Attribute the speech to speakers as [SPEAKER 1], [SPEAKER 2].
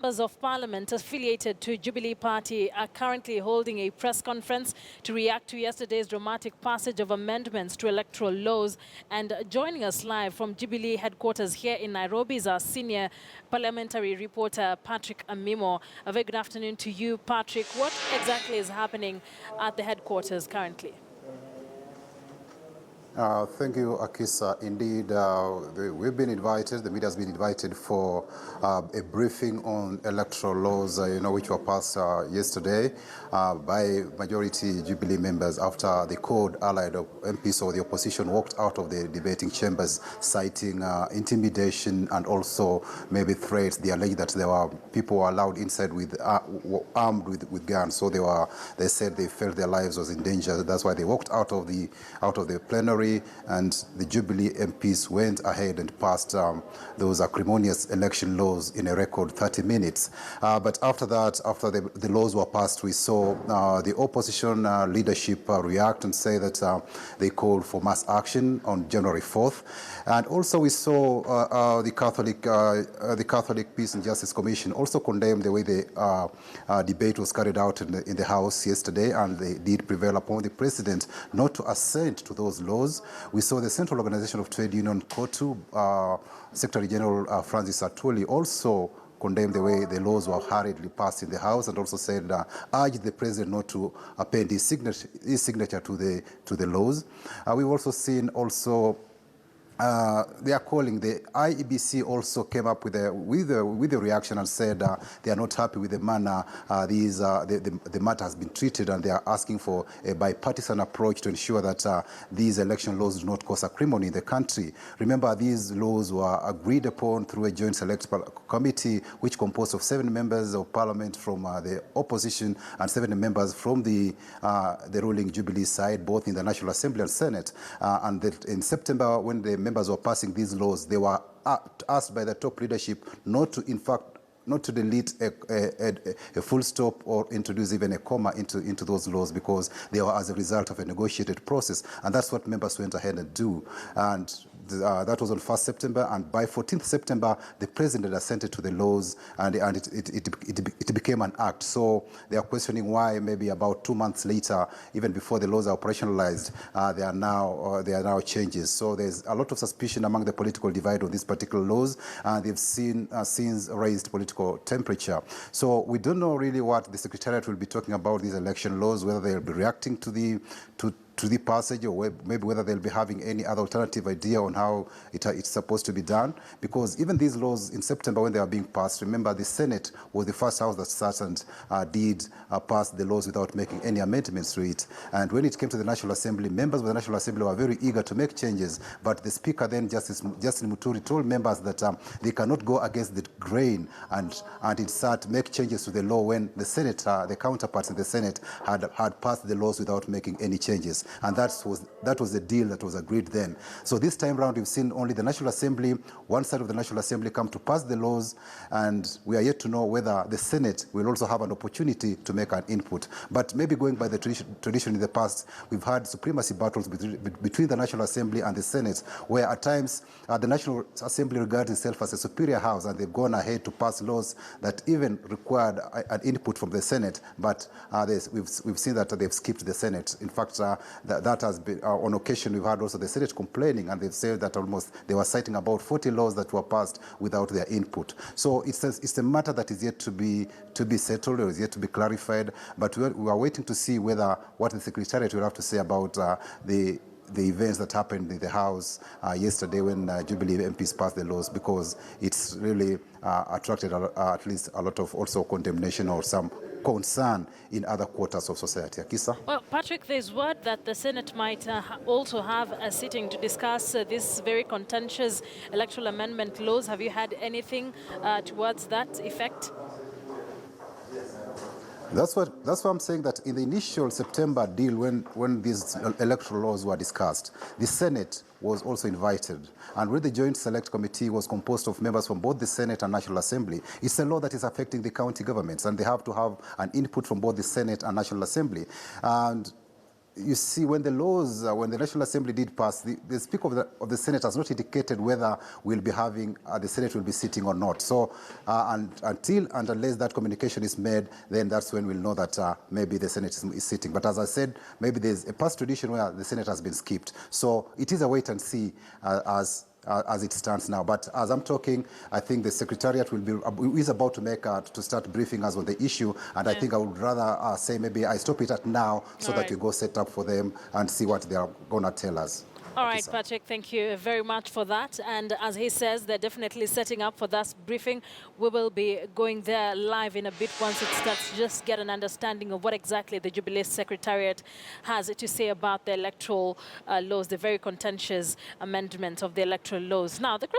[SPEAKER 1] Members of Parliament affiliated to Jubilee Party are currently holding a press conference to react to yesterday's dramatic passage of amendments to electoral laws. And joining us live from Jubilee headquarters here in Nairobi is our senior parliamentary reporter, Patrick Amimo. A very good afternoon to you, Patrick. What exactly is happening at the headquarters currently?
[SPEAKER 2] Thank you, Akisa. Indeed, we've been invited, the media has been invited for a briefing on electoral laws, which were passed yesterday by majority Jubilee members after the code allied MPs or the opposition walked out of the debating chambers, citing intimidation and also maybe threats. They alleged that there were people were allowed inside with armed with guns, so they said they felt their lives was in danger. That's why they walked out of the plenary. And the Jubilee MPs went ahead and passed those acrimonious election laws in a record 30 minutes. But after that, after the laws were passed, we saw the opposition leadership react and say that they called for mass action on January 4th. And also we saw the Catholic Peace and Justice Commission also condemn the way the debate was carried out in the House yesterday, and they did prevail upon the President not to assent to those laws. We saw the Central Organization of Trade Union, COTU, Secretary General Francis Atwoli also condemned the way the laws were hurriedly passed in the House, and also said, urged the President not to append his signature to the laws. We've also seen they are calling the IEBC also came up with a reaction and said they are not happy with the manner the matter has been treated, and they are asking for a bipartisan approach to ensure that these election laws do not cause acrimony in the country. Remember, these laws were agreed upon through a joint select committee which composed of 7 members of Parliament from the opposition and 7 members from the ruling Jubilee side, both in the National Assembly and Senate. And in September, when the members were passing these laws, they were asked by the top leadership not to delete a full stop or introduce even a comma into those laws, because they were as a result of a negotiated process. And that's what members went ahead and do. And that was on 1st September, and by 14th September, the President assented to the laws, and it became an act. So they are questioning why maybe about 2 months later, even before the laws are operationalized, there are now changes. So there's a lot of suspicion among the political divide on these particular laws, and they've since raised political temperature. So we don't know really what the Secretariat will be talking about these election laws, whether they'll be reacting to the passage, or maybe whether they'll be having any other alternative idea on how it's supposed to be done. Because even these laws in September, when they were being passed, remember the Senate was the first house that sat and did pass the laws without making any amendments to it. And when it came to the National Assembly, members of the National Assembly were very eager to make changes, but the Speaker then, Justin Muturi, told members that they cannot go against the grain and insert, make changes to the law when the Senate, the counterparts in the Senate had passed the laws without making any changes. And that was the deal that was agreed then. So this time round, we've seen only the National Assembly, one side of the National Assembly, come to pass the laws, and we are yet to know whether the Senate will also have an opportunity to make an input. But maybe going by the tradition in the past, we've had supremacy battles between the National Assembly and the Senate, where at times the National Assembly regards itself as a superior house, and they've gone ahead to pass laws that even required an input from the Senate. But we've seen that they've skipped the Senate. In fact, that has been, on occasion, we've had also the Senate complaining, and they've said that almost they were citing about 40 laws that were passed without their input. So it's a matter that is yet to be settled, or is yet to be clarified, but we are waiting to see what the Secretariat will have to say about the events that happened in the House yesterday when Jubilee MPs passed the laws, because it's really attracted at least a lot of also condemnation or some concern in other quarters of society. Akisa?
[SPEAKER 1] Well, Patrick, there's word that the Senate might also have a sitting to discuss this very contentious electoral amendment laws. Have you had anything towards that effect?
[SPEAKER 2] That's what I'm saying, that in the initial September deal, when these electoral laws were discussed, the Senate was also invited. And when the Joint Select Committee was composed of members from both the Senate and National Assembly, it's a law that is affecting the county governments, and they have to have an input from both the Senate and National Assembly. And You see, when the laws, when the National Assembly did pass, the Speaker of the Senate has not indicated whether we'll be having, the Senate will be sitting or not. So until and unless that communication is made, then that's when we'll know that maybe the Senate is sitting. But as I said, maybe there's a past tradition where the Senate has been skipped. So it is a wait and see as it stands now. But as I'm talking, I think the Secretariat is about to to start briefing us on the issue, and I think I would rather say maybe I stop it at now so that we go set up for them and see what they are going to tell us.
[SPEAKER 1] All right, Patrick, thank you very much for that. And as he says, they're definitely setting up for that briefing. We will be going there live in a bit once it starts, just get an understanding of what exactly the Jubilee Secretariat has to say about the electoral laws, the very contentious amendments of the electoral laws. Now, the